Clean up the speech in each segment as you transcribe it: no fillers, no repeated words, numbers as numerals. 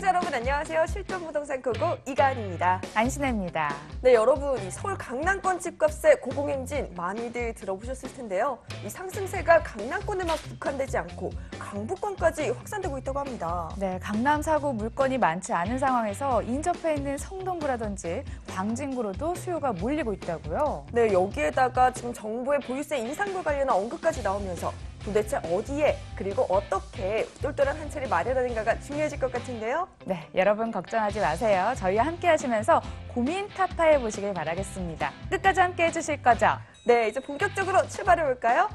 청취자 여러분 안녕하세요. 실전부동산 고고 이가은입니다. 안신혜입니다. 네, 여러분 이 서울 강남권 집값의 고공행진 많이들 들어보셨을 텐데요. 이 상승세가 강남권에만 국한되지 않고 강북권까지 확산되고 있다고 합니다. 네, 강남 사구 물건이 많지 않은 상황에서 인접해 있는 성동구라든지 광진구로도 수요가 몰리고 있다고요. 네, 여기에다가 지금 정부의 보유세 인상과 관련한 언급까지 나오면서 도대체 어디에 그리고 어떻게 똘똘한 한 차례 마련하는가가 중요해질 것 같은데요. 네, 여러분 걱정하지 마세요. 저희와 함께 하시면서 고민 타파해 보시길 바라겠습니다. 끝까지 함께 해주실 거죠? 네, 이제 본격적으로 출발해 볼까요?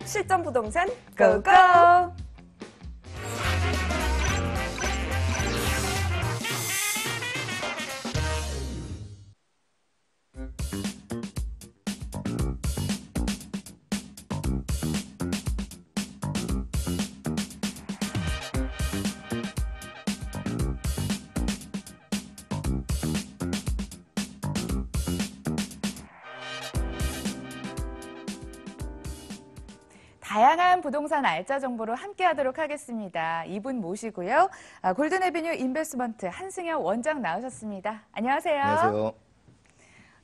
실전부동산 고고! 다양한 부동산 알짜 정보로 함께하도록 하겠습니다. 이분 모시고요. 골든에비뉴 인베스트먼트 한승혁 원장 나오셨습니다. 안녕하세요. 안녕하세요.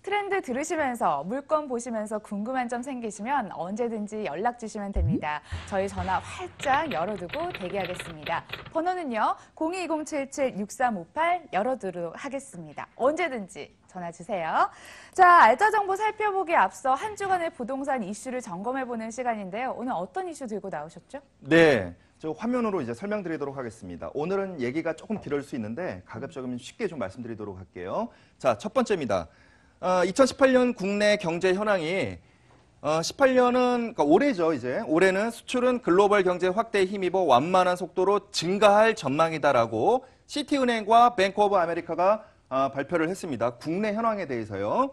트렌드 들으시면서 물건 보시면서 궁금한 점 생기시면 언제든지 연락 주시면 됩니다. 저희 전화 활짝 열어두고 대기하겠습니다. 번호는요. 022077-6358 열어두도록 하겠습니다. 언제든지 전화 주세요. 자, 알짜 정보 살펴보기에 앞서 한 주간의 부동산 이슈를 점검해보는 시간인데요. 오늘 어떤 이슈 들고 나오셨죠? 네, 저 화면으로 이제 설명드리도록 하겠습니다. 오늘은 얘기가 조금 길을 수 있는데 가급적이면 쉽게 좀 말씀드리도록 할게요. 자, 첫 번째입니다. 2018년 국내 경제 현황이 18년은 그러니까 올해죠. 이제 올해는 수출은 글로벌 경제 확대에 힘입어 완만한 속도로 증가할 전망이다라고 시티은행과 뱅크 오브 아메리카가 발표를 했습니다. 국내 현황에 대해서요.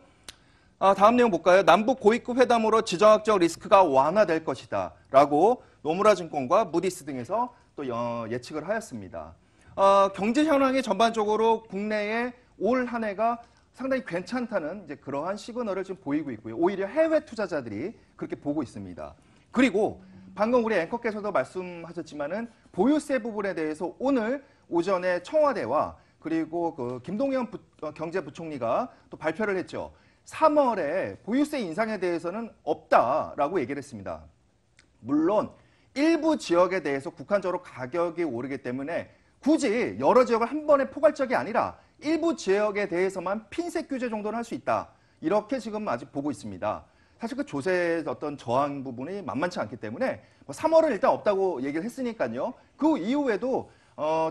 다음 내용 볼까요? 남북 고위급 회담으로 지정학적 리스크가 완화될 것이다 라고 노무라 증권과 무디스 등에서 또 예측을 하였습니다. 경제 현황이 전반적으로 국내에 올 한 해가 상당히 괜찮다는 이제 그러한 시그널을 지금 보이고 있고요. 오히려 해외 투자자들이 그렇게 보고 있습니다. 그리고 방금 우리 앵커께서도 말씀하셨지만은 보유세 부분에 대해서 오늘 오전에 청와대와 그리고 그 김동연 경제부총리가 또 발표를 했죠. 3월에 보유세 인상에 대해서는 없다라고 얘기를 했습니다. 물론 일부 지역에 대해서 국한적으로 가격이 오르기 때문에 굳이 여러 지역을 한 번에 포괄적이 아니라 일부 지역에 대해서만 핀셋 규제 정도는 할 수 있다. 이렇게 지금 아직 보고 있습니다. 사실 그 조세 어떤 저항 부분이 만만치 않기 때문에 3월은 일단 없다고 얘기를 했으니까요. 그 이후에도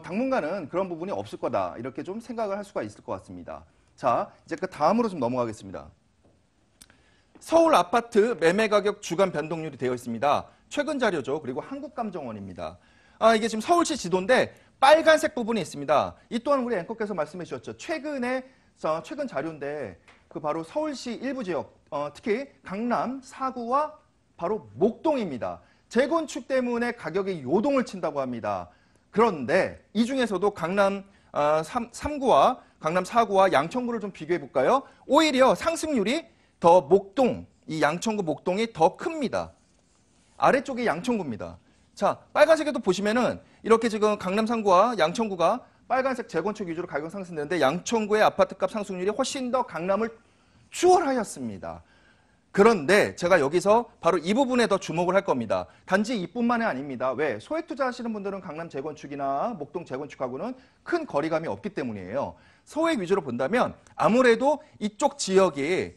당분간은 그런 부분이 없을 거다. 이렇게 좀 생각을 할 수가 있을 것 같습니다. 자, 이제 그 다음으로 좀 넘어가겠습니다. 서울 아파트 매매 가격 주간 변동률이 되어 있습니다. 최근 자료죠. 그리고 한국감정원입니다. 이게 지금 서울시 지도인데 빨간색 부분이 있습니다. 이 또한 우리 앵커께서 말씀해 주셨죠. 최근 자료인데 그 바로 서울시 일부 지역, 특히 강남 4구와 바로 목동입니다. 재건축 때문에 가격이 요동을 친다고 합니다. 그런데 이 중에서도 강남 3구와 강남 4구와 양천구를 좀 비교해 볼까요? 오히려 상승률이 더 목동, 이 양천구 목동이 더 큽니다. 아래쪽이 양천구입니다. 자, 빨간색에도 보시면은 이렇게 지금 강남 3구와 양천구가 빨간색 재건축 위주로 가격 상승되는데 양천구의 아파트값 상승률이 훨씬 더 강남을 추월하였습니다. 그런데 제가 여기서 바로 이 부분에 더 주목을 할 겁니다. 단지 이뿐만이 아닙니다. 왜? 소액 투자하시는 분들은 강남 재건축이나 목동 재건축하고는 큰 거리감이 없기 때문이에요. 소액 위주로 본다면 아무래도 이쪽 지역이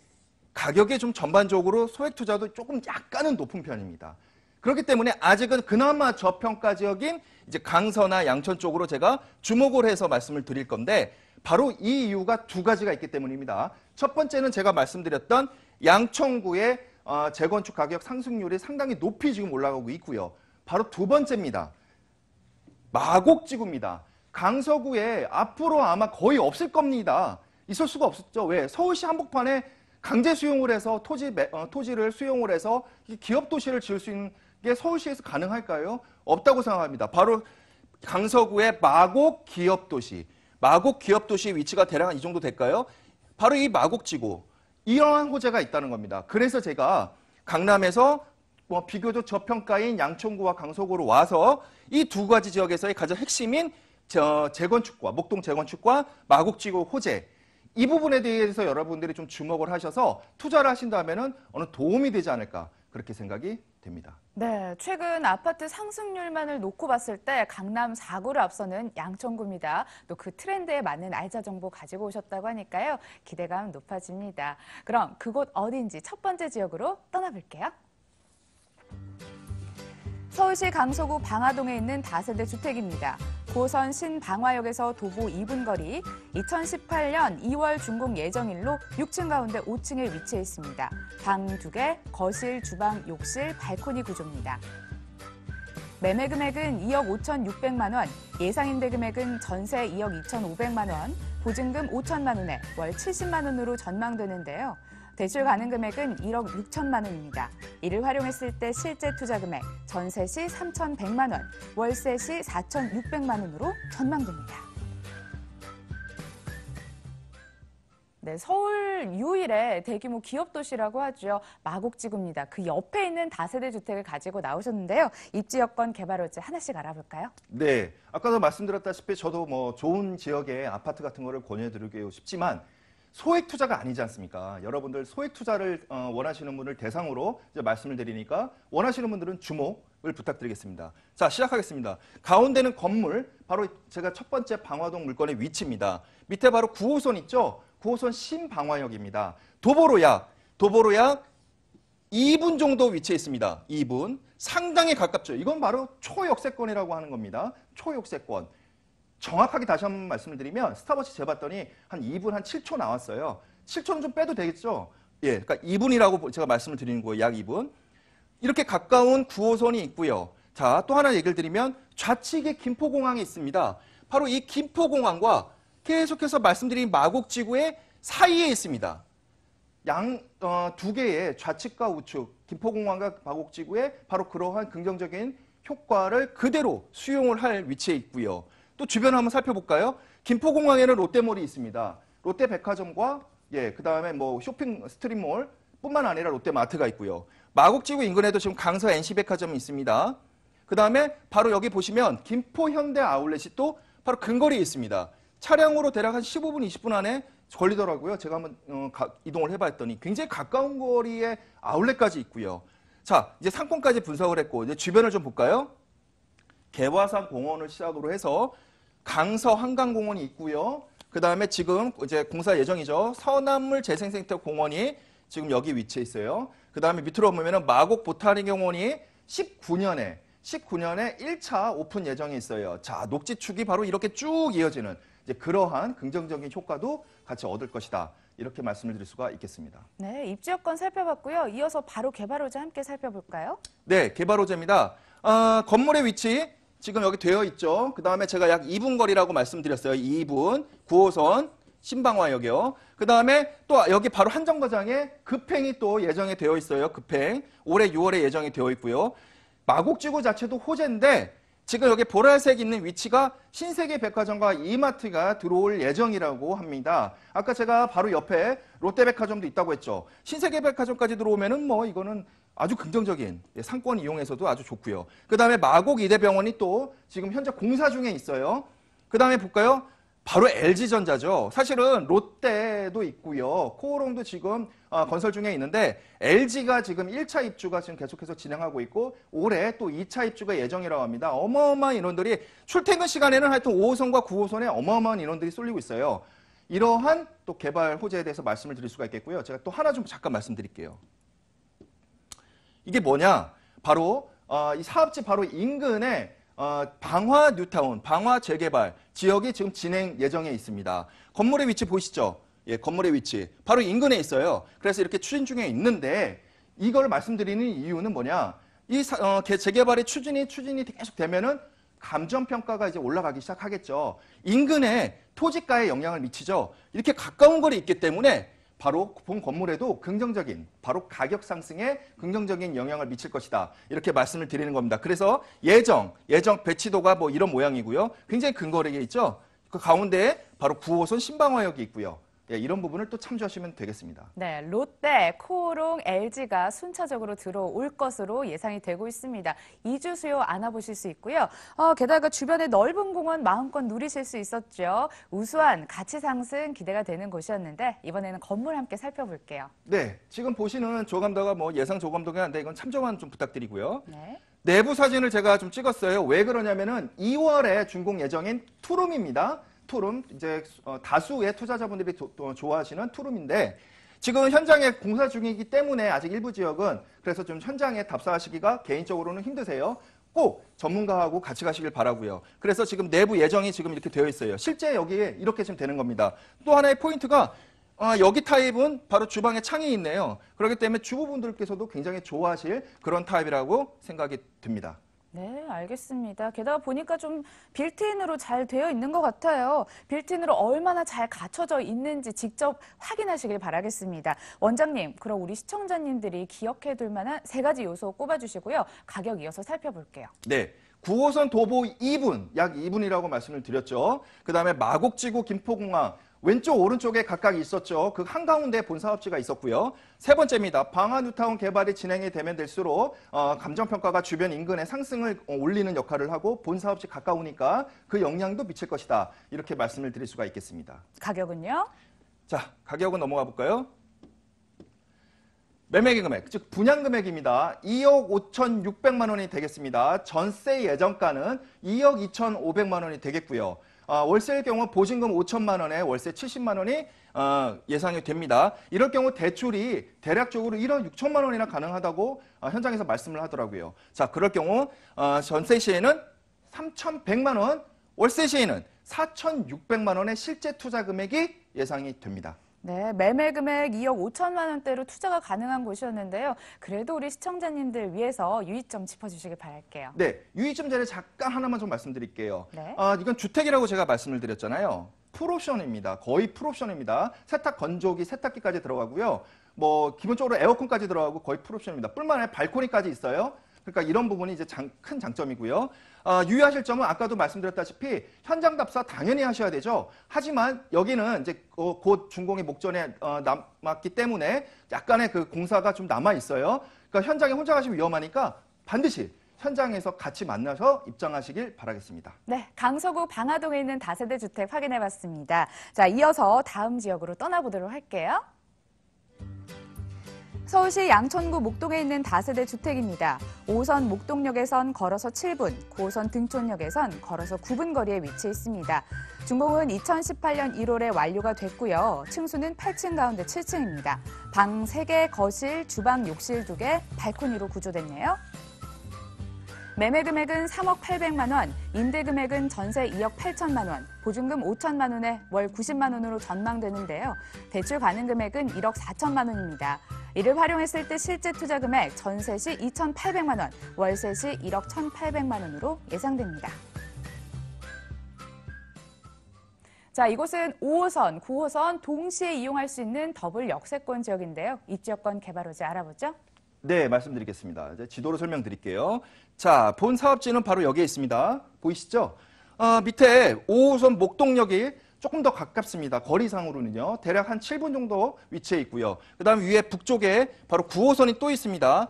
가격이 좀 전반적으로 소액 투자도 조금 약간은 높은 편입니다. 그렇기 때문에 아직은 그나마 저평가 지역인 이제 강서나 양천 쪽으로 제가 주목을 해서 말씀을 드릴 건데 바로 이 이유가 두 가지가 있기 때문입니다. 첫 번째는 제가 말씀드렸던 양천구의 재건축 가격 상승률이 상당히 높이 지금 올라가고 있고요. 바로 두 번째입니다. 마곡지구입니다. 강서구에 앞으로 아마 거의 없을 겁니다. 있을 수가 없었죠. 왜? 서울시 한복판에 강제 수용을 해서 토지를 수용을 해서 기업 도시를 지을 수 있는 게 서울시에서 가능할까요? 없다고 생각합니다. 바로 강서구의 마곡 기업 도시. 마곡 기업 도시 위치가 대략 이 정도 될까요? 바로 이 마곡지구. 이러한 호재가 있다는 겁니다. 그래서 제가 강남에서 비교적 저평가인 양천구와 강서구로 와서 이 두 가지 지역에서의 가장 핵심인 재건축과 목동 재건축과 마곡지구 호재 이 부분에 대해서 여러분들이 좀 주목을 하셔서 투자를 하신다면은 어느 도움이 되지 않을까 그렇게 생각이 됩니다. 네, 최근 아파트 상승률만을 놓고 봤을 때 강남 4구를 앞서는 양천구입니다. 또 그 트렌드에 맞는 알짜 정보 가지고 오셨다고 하니까요. 기대감 높아집니다. 그럼 그곳 어딘지 첫 번째 지역으로 떠나볼게요. 서울시 강서구 방화동에 있는 다세대 주택입니다. 고선 신방화역에서 도보 2분 거리, 2018년 2월 준공 예정일로 6층 가운데 5층에 위치해 있습니다. 방 2개, 거실, 주방, 욕실, 발코니 구조입니다. 매매 금액은 2억 5,600만 원, 예상임대 금액은 전세 2억 2,500만 원, 보증금 5천만 원에 월 70만 원으로 전망되는데요. 대출 가능 금액은 1억 6천만 원입니다. 이를 활용했을 때 실제 투자 금액, 전세 시 3,100만 원, 월세 시 4,600만 원으로 전망됩니다. 네, 서울 유일의 대규모 기업 도시라고 하죠. 마곡지구입니다. 그 옆에 있는 다세대 주택을 가지고 나오셨는데요. 입지 여건 개발 호재 하나씩 알아볼까요? 네, 아까도 말씀드렸다시피 저도 뭐 좋은 지역의 아파트 같은 거를 권유해드리고 싶지만 소액 투자가 아니지 않습니까? 여러분들 소액 투자를 원하시는 분을 대상으로 이제 말씀을 드리니까 원하시는 분들은 주목을 부탁드리겠습니다. 자, 시작하겠습니다. 가운데는 건물, 바로 제가 첫 번째 방화동 물건의 위치입니다. 밑에 바로 9호선 있죠? 9호선 신방화역입니다. 도보로 약 2분 정도 위치해 있습니다. 2분. 상당히 가깝죠. 이건 바로 초역세권이라고 하는 겁니다. 초역세권. 정확하게 다시 한번 말씀을 드리면 스타벅스 재봤더니 한 2분 한 7초 나왔어요. 7초는 좀 빼도 되겠죠? 예, 그러니까 2분이라고 제가 말씀을 드리는 거예요. 약 2분. 이렇게 가까운 9호선이 있고요. 자, 또 하나 얘기를 드리면 좌측에 김포공항이 있습니다. 바로 이 김포공항과 계속해서 말씀드린 마곡지구의 사이에 있습니다. 두 개의 좌측과 우측, 김포공항과 마곡지구의 바로 그러한 긍정적인 효과를 그대로 수용을 할 위치에 있고요. 또 주변을 한번 살펴볼까요? 김포공항에는 롯데몰이 있습니다. 롯데백화점과 그다음에 뭐 쇼핑 스트릿몰 뿐만 아니라 롯데마트가 있고요. 마곡지구 인근에도 지금 강서 NC백화점이 있습니다. 그다음에 바로 여기 보시면 김포현대 아울렛이 또 바로 근거리에 있습니다. 차량으로 대략 한 15분, 20분 안에 걸리더라고요. 제가 한번 이동을 해봤더니 굉장히 가까운 거리에 아울렛까지 있고요. 자, 이제 상권까지 분석을 했고 이제 주변을 좀 볼까요? 개화산 공원을 시작으로 해서 강서 한강공원이 있고요. 그 다음에 지금 이제 공사 예정이죠. 서남물 재생센터 공원이 지금 여기 위치해 있어요. 그 다음에 밑으로 보면은 마곡 보타닉공원이 19년에 1차 오픈 예정이 있어요. 자, 녹지축이 바로 이렇게 쭉 이어지는 이제 그러한 긍정적인 효과도 같이 얻을 것이다. 이렇게 말씀을 드릴 수가 있겠습니다. 네, 입지 여건 살펴봤고요. 이어서 바로 개발 호재 함께 살펴볼까요? 네, 개발 호재입니다. 건물의 위치 지금 여기 되어 있죠. 그 다음에 제가 약 2분 거리라고 말씀드렸어요. 2분 9호선 신방화역이요. 그 다음에 또 여기 바로 한정거장에 급행이 또 예정이 되어 있어요. 급행 올해 6월에 예정이 되어 있고요. 마곡지구 자체도 호재인데 지금 여기 보라색 있는 위치가 신세계백화점과 이마트가 들어올 예정이라고 합니다. 아까 제가 바로 옆에 롯데백화점도 있다고 했죠. 신세계백화점까지 들어오면은 뭐 이거는 아주 긍정적인 상권 이용에서도 아주 좋고요. 그 다음에 마곡 이대병원이 또 지금 현재 공사 중에 있어요. 그 다음에 볼까요? 바로 LG전자죠. 사실은 롯데도 있고요. 코오롱도 지금 건설 중에 있는데 LG가 지금 1차 입주가 지금 계속해서 진행하고 있고 올해 또 2차 입주가 예정이라고 합니다. 어마어마한 인원들이 출퇴근 시간에는 하여튼 5호선과 9호선에 어마어마한 인원들이 쏠리고 있어요. 이러한 또 개발 호재에 대해서 말씀을 드릴 수가 있겠고요. 제가 또 하나 좀 잠깐 말씀드릴게요. 이게 뭐냐? 바로 이 사업지 바로 인근에 방화 뉴타운, 방화 재개발 지역이 지금 진행 예정에 있습니다. 건물의 위치 보이시죠? 예, 건물의 위치. 바로 인근에 있어요. 그래서 이렇게 추진 중에 있는데 이걸 말씀드리는 이유는 뭐냐? 이 재개발의 추진이 계속 되면은 감정평가가 이제 올라가기 시작하겠죠. 인근에 토지가에 영향을 미치죠. 이렇게 가까운 거리에 있기 때문에 바로 본 건물에도 긍정적인 바로 가격 상승에 긍정적인 영향을 미칠 것이다. 이렇게 말씀을 드리는 겁니다. 그래서 예정 배치도가 뭐 이런 모양이고요. 굉장히 근거리에 있죠. 그 가운데에 바로 9호선 신방화역이 있고요. 예, 이런 부분을 또 참조하시면 되겠습니다. 네, 롯데, 코오롱, LG가 순차적으로 들어올 것으로 예상이 되고 있습니다. 이주 수요 안아보실 수 있고요. 게다가 주변에 넓은 공원 마음껏 누리실 수 있었죠. 우수한 가치 상승 기대가 되는 곳이었는데 이번에는 건물 함께 살펴볼게요. 네, 지금 보시는 조감도가 뭐 예상 조감도가 한데 이건 참조만 좀 부탁드리고요. 네. 내부 사진을 제가 좀 찍었어요. 왜 그러냐면은 2월에 준공 예정인 투룸입니다. 투룸, 이제 다수의 투자자분들이 좋아하시는 투룸인데 지금 현장에 공사 중이기 때문에 아직 일부 지역은 그래서 좀 현장에 답사하시기가 개인적으로는 힘드세요. 꼭 전문가하고 같이 가시길 바라고요. 그래서 지금 내부 예정이 지금 이렇게 되어 있어요. 실제 여기에 이렇게 지금 되는 겁니다. 또 하나의 포인트가 여기 타입은 바로 주방에 창이 있네요. 그렇기 때문에 주부분들께서도 굉장히 좋아하실 그런 타입이라고 생각이 듭니다. 네, 알겠습니다. 게다가 보니까 좀 빌트인으로 잘 되어 있는 것 같아요. 빌트인으로 얼마나 잘 갖춰져 있는지 직접 확인하시길 바라겠습니다. 원장님, 그럼 우리 시청자님들이 기억해둘 만한 3가지 요소 꼽아주시고요. 가격 이어서 살펴볼게요. 네. 9호선 도보 2분, 약 2분이라고 말씀을 드렸죠. 그 다음에 마곡지구 김포공항, 왼쪽 오른쪽에 각각 있었죠. 그 한가운데 본사업지가 있었고요. 3번째입니다. 방화 뉴타운 개발이 진행이 되면 될수록 감정평가가 주변 인근의 상승을 올리는 역할을 하고 본사업지 가까우니까 그 영향도 미칠 것이다. 이렇게 말씀을 드릴 수가 있겠습니다. 가격은요? 자, 가격은 넘어가 볼까요? 매매 금액, 즉 분양 금액입니다. 2억 5,600만 원이 되겠습니다. 전세 예정가는 2억 2,500만 원이 되겠고요. 월세일 경우 보증금 5천만 원에 월세 70만 원이 예상이 됩니다. 이럴 경우 대출이 대략적으로 1억 6천만 원이나 가능하다고 현장에서 말씀을 하더라고요. 자, 그럴 경우 전세 시에는 3,100만 원, 월세 시에는 4,600만 원의 실제 투자 금액이 예상이 됩니다. 네, 매매 금액 2억 5천만 원대로 투자가 가능한 곳이었는데요. 그래도 우리 시청자님들 위해서 유의점 짚어주시길 바랄게요. 네, 유의점 제를 잠깐 하나만 좀 말씀드릴게요. 네. 이건 주택이라고 제가 말씀을 드렸잖아요. 풀옵션입니다. 거의 풀옵션입니다. 세탁 건조기, 세탁기까지 들어가고요. 뭐 기본적으로 에어컨까지 들어가고 거의 풀옵션입니다. 뿐만 아니라 발코니까지 있어요. 그러니까 이런 부분이 이제 큰 장점이고요. 유의하실 점은 아까도 말씀드렸다시피 현장 답사 당연히 하셔야 되죠. 하지만 여기는 이제 곧 준공의 목전에 남았기 때문에 약간의 그 공사가 좀 남아 있어요. 그러니까 현장에 혼자 가시면 위험하니까 반드시 현장에서 같이 만나서 입장하시길 바라겠습니다. 네, 강서구 방화동에 있는 다세대 주택 확인해봤습니다. 자, 이어서 다음 지역으로 떠나보도록 할게요. 서울시 양천구 목동에 있는 다세대 주택입니다. 5호선 목동역에선 걸어서 7분, 9호선 등촌역에선 걸어서 9분 거리에 위치해 있습니다. 준공은 2018년 1월에 완료가 됐고요. 층수는 8층 가운데 7층입니다. 방 3개, 거실, 주방, 욕실 2개, 발코니로 구조됐네요. 매매 금액은 3억 800만 원, 임대 금액은 전세 2억 8천만 원, 보증금 5천만 원에 월 90만 원으로 전망되는데요. 대출 가능 금액은 1억 4천만 원입니다. 이를 활용했을 때 실제 투자 금액 전세 시 2,800만 원, 월세 시 1억 1,800만 원으로 예상됩니다. 자, 이곳은 5호선, 9호선 동시에 이용할 수 있는 더블 역세권 지역인데요. 입지여건 개발 호재 알아보죠. 네, 말씀드리겠습니다. 이제 지도로 설명드릴게요. 자, 본 사업지는 바로 여기에 있습니다. 보이시죠? 밑에 5호선 목동역이 조금 더 가깝습니다. 거리상으로는요. 대략 한 7분 정도 위치해 있고요. 그 다음 위에 북쪽에 바로 9호선이 또 있습니다.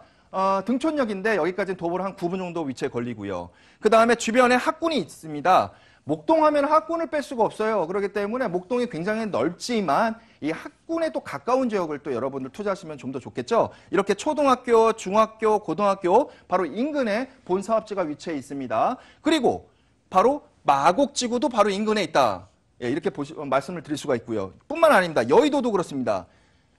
등촌역인데 여기까지는 도보로 한 9분 정도 위치에 걸리고요. 그 다음에 주변에 학군이 있습니다. 목동 하면 학군을 뺄 수가 없어요. 그렇기 때문에 목동이 굉장히 넓지만 이 학군에 또 가까운 지역을 또 여러분들 투자하시면 좀 더 좋겠죠. 이렇게 초등학교, 중학교, 고등학교 바로 인근에 본 사업지가 위치해 있습니다. 그리고 바로 마곡지구도 바로 인근에 있다. 예, 이렇게 말씀을 드릴 수가 있고요. 뿐만 아닙니다. 여의도도 그렇습니다.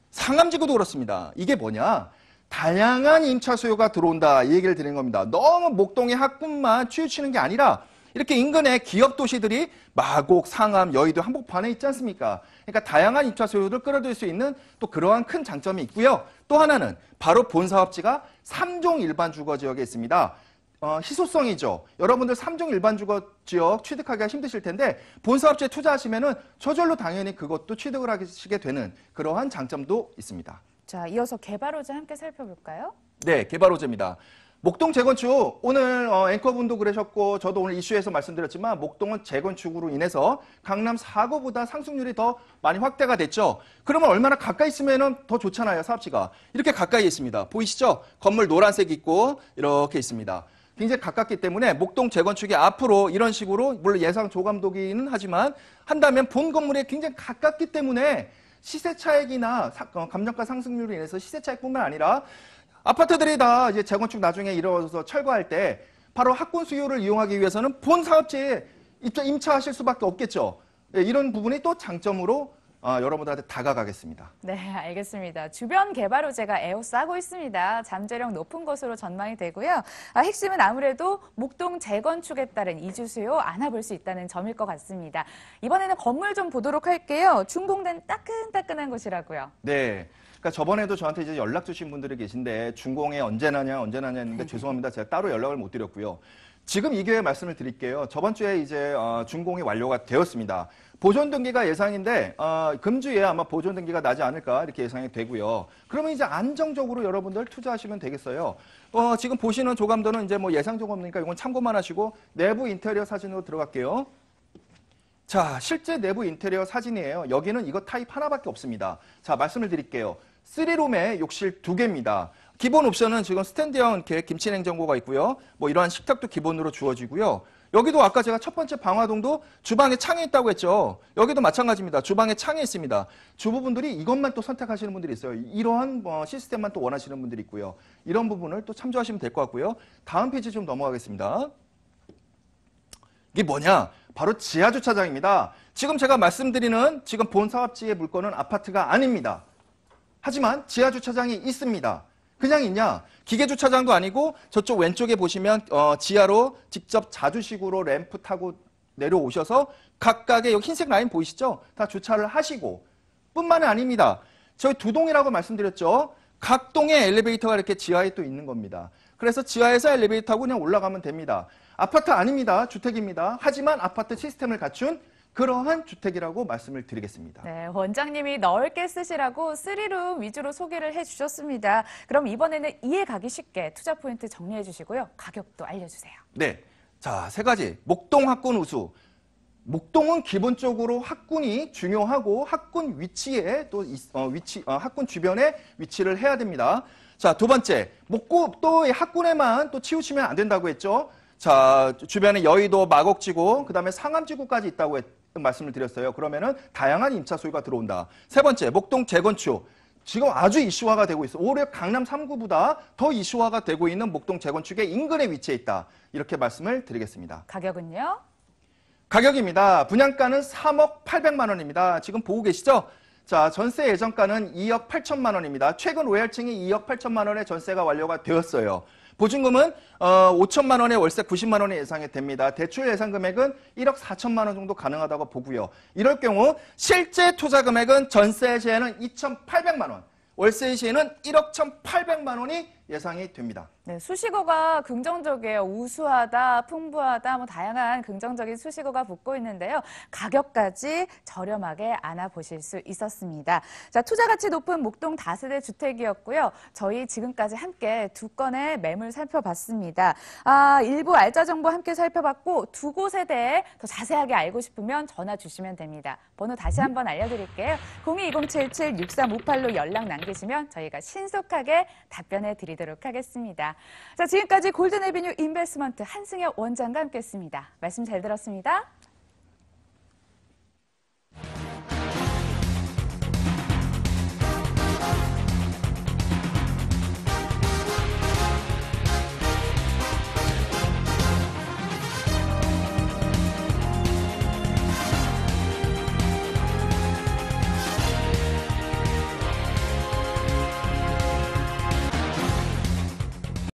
상암지구도 그렇습니다. 이게 뭐냐? 다양한 임차 수요가 들어온다. 이 얘기를 드리는 겁니다. 너무 목동의 학군만 치우치는 게 아니라 이렇게 인근의 기업 도시들이 마곡, 상암, 여의도, 한복판에 있지 않습니까? 그러니까 다양한 임차 수요를 끌어들일 수 있는 또 그러한 큰 장점이 있고요. 또 하나는 바로 본 사업지가 3종 일반 주거 지역에 있습니다. 희소성이죠. 여러분들 3종 일반 주거 지역 취득하기가 힘드실 텐데 본 사업지에 투자하시면은 저절로 당연히 그것도 취득을 하시게 되는 그러한 장점도 있습니다. 자, 이어서 개발 호재 함께 살펴볼까요? 네, 개발 호재입니다. 목동 재건축 오늘 앵커분도 그러셨고 저도 오늘 이슈에서 말씀드렸지만 목동은 재건축으로 인해서 강남 4구보다 상승률이 더 많이 확대가 됐죠. 그러면 얼마나 가까이 있으면 더 좋잖아요. 사업지가. 이렇게 가까이 있습니다. 보이시죠? 건물 노란색 있고 이렇게 있습니다. 굉장히 가깝기 때문에 목동 재건축이 앞으로 이런 식으로 물론 예상 조감독이긴 하지만 한다면 본 건물에 굉장히 가깝기 때문에 시세 차익이나 감정가 상승률로 인해서 시세 차익뿐만 아니라 아파트들이 다 이제 재건축 나중에 이루어져서 철거할 때 바로 학군 수요를 이용하기 위해서는 본 사업지에 임차하실 수밖에 없겠죠. 예, 이런 부분이 또 장점으로 여러분들한테 다가가겠습니다. 네, 알겠습니다. 주변 개발 호재가 에워싸고 있습니다. 잠재력 높은 것으로 전망이 되고요. 핵심은 아무래도 목동 재건축에 따른 이주 수요 안아볼 수 있다는 점일 것 같습니다. 이번에는 건물 좀 보도록 할게요. 준공된 따끈따끈한 곳이라고요. 네. 그러니까 저번에도 저한테 이제 연락 주신 분들이 계신데 준공에 언제 나냐 했는데 죄송합니다. 제가 따로 연락을 못 드렸고요. 지금 이 기회에 말씀을 드릴게요. 저번 주에 이제 준공이 완료가 되었습니다. 보존 등기가 예상인데 금주에 아마 보존 등기가 나지 않을까 이렇게 예상이 되고요. 그러면 이제 안정적으로 여러분들 투자하시면 되겠어요. 지금 보시는 조감도는 이제 뭐 예상 조감이니까 이건 참고만 하시고 내부 인테리어 사진으로 들어갈게요. 자, 실제 내부 인테리어 사진이에요. 여기는 이거 타입 하나밖에 없습니다. 자, 말씀을 드릴게요. 3룸에 욕실 2개입니다. 기본 옵션은 지금 스탠드형 이렇게 김치 냉장고가 있고요. 뭐 이러한 식탁도 기본으로 주어지고요. 여기도 아까 제가 첫 번째 방화동도 주방에 창이 있다고 했죠. 여기도 마찬가지입니다. 주방에 창이 있습니다. 주부분들이 이것만 또 선택하시는 분들이 있어요. 이러한 시스템만 또 원하시는 분들이 있고요. 이런 부분을 또 참조하시면 될 것 같고요. 다음 페이지 좀 넘어가겠습니다. 이게 뭐냐? 바로 지하 주차장입니다. 지금 제가 말씀드리는 지금 본 사업지의 물건은 아파트가 아닙니다. 하지만 지하 주차장이 있습니다. 그냥 있냐? 기계 주차장도 아니고 저쪽 왼쪽에 보시면 지하로 직접 자주식으로 램프 타고 내려오셔서 각각의 여기 흰색 라인 보이시죠? 다 주차를 하시고 뿐만이 아닙니다. 저희 2동이라고 말씀드렸죠? 각 동에 엘리베이터가 이렇게 지하에 또 있는 겁니다. 그래서 지하에서 엘리베이터 타고 그냥 올라가면 됩니다. 아파트 아닙니다. 주택입니다. 하지만 아파트 시스템을 갖춘 그러한 주택이라고 말씀을 드리겠습니다. 네, 원장님이 넓게 쓰시라고 3룸 위주로 소개를 해주셨습니다. 그럼 이번에는 이해 가기 쉽게 투자 포인트 정리해 주시고요. 가격도 알려주세요. 네, 자, 3가지. 목동 학군 우수. 목동은 기본적으로 학군이 중요하고 학군 위치에 또 학군 주변에 위치를 해야 됩니다. 자, 2번째. 또 학군에만 또 치우치면 안 된다고 했죠. 자, 주변에 여의도, 마곡지구, 그다음에 상암지구까지 있다고 말씀을 드렸어요. 그러면은 다양한 임차 소유가 들어온다. 3번째, 목동 재건축. 지금 아주 이슈화가 되고 있어. 오히려 강남 3구보다 더 이슈화가 되고 있는 목동 재건축의 인근에 위치해 있다. 이렇게 말씀을 드리겠습니다. 가격은요? 가격입니다. 분양가는 3억 800만 원입니다. 지금 보고 계시죠? 자, 전세 예정가는 2억 8천만 원입니다. 최근 로얄층이 2억 8천만 원의 전세가 완료가 되었어요. 보증금은 5천만 원에 월세 90만 원이 예상이 됩니다. 대출 예상 금액은 1억 4천만 원 정도 가능하다고 보고요. 이럴 경우 실제 투자 금액은 전세 시에는 2,800만 원, 월세 시에는 1억 1,800만 원이 예상이 됩니다. 네, 수식어가 긍정적이에요. 우수하다, 풍부하다, 뭐 다양한 긍정적인 수식어가 붙고 있는데요. 가격까지 저렴하게 안아보실 수 있었습니다. 자, 투자 가치 높은 목동 다세대 주택이었고요. 저희 지금까지 함께 2건의 매물 살펴봤습니다. 일부 알짜 정보 함께 살펴봤고 2곳에 대해 더 자세하게 알고 싶으면 전화 주시면 됩니다. 번호 다시 한번 알려드릴게요. 02-2077-6358로 연락 남기시면 저희가 신속하게 답변해 드리도록 하겠습니다. 자, 지금까지 골든에비뉴 인베스트먼트 한승혁 원장과 함께했습니다. 말씀 잘 들었습니다.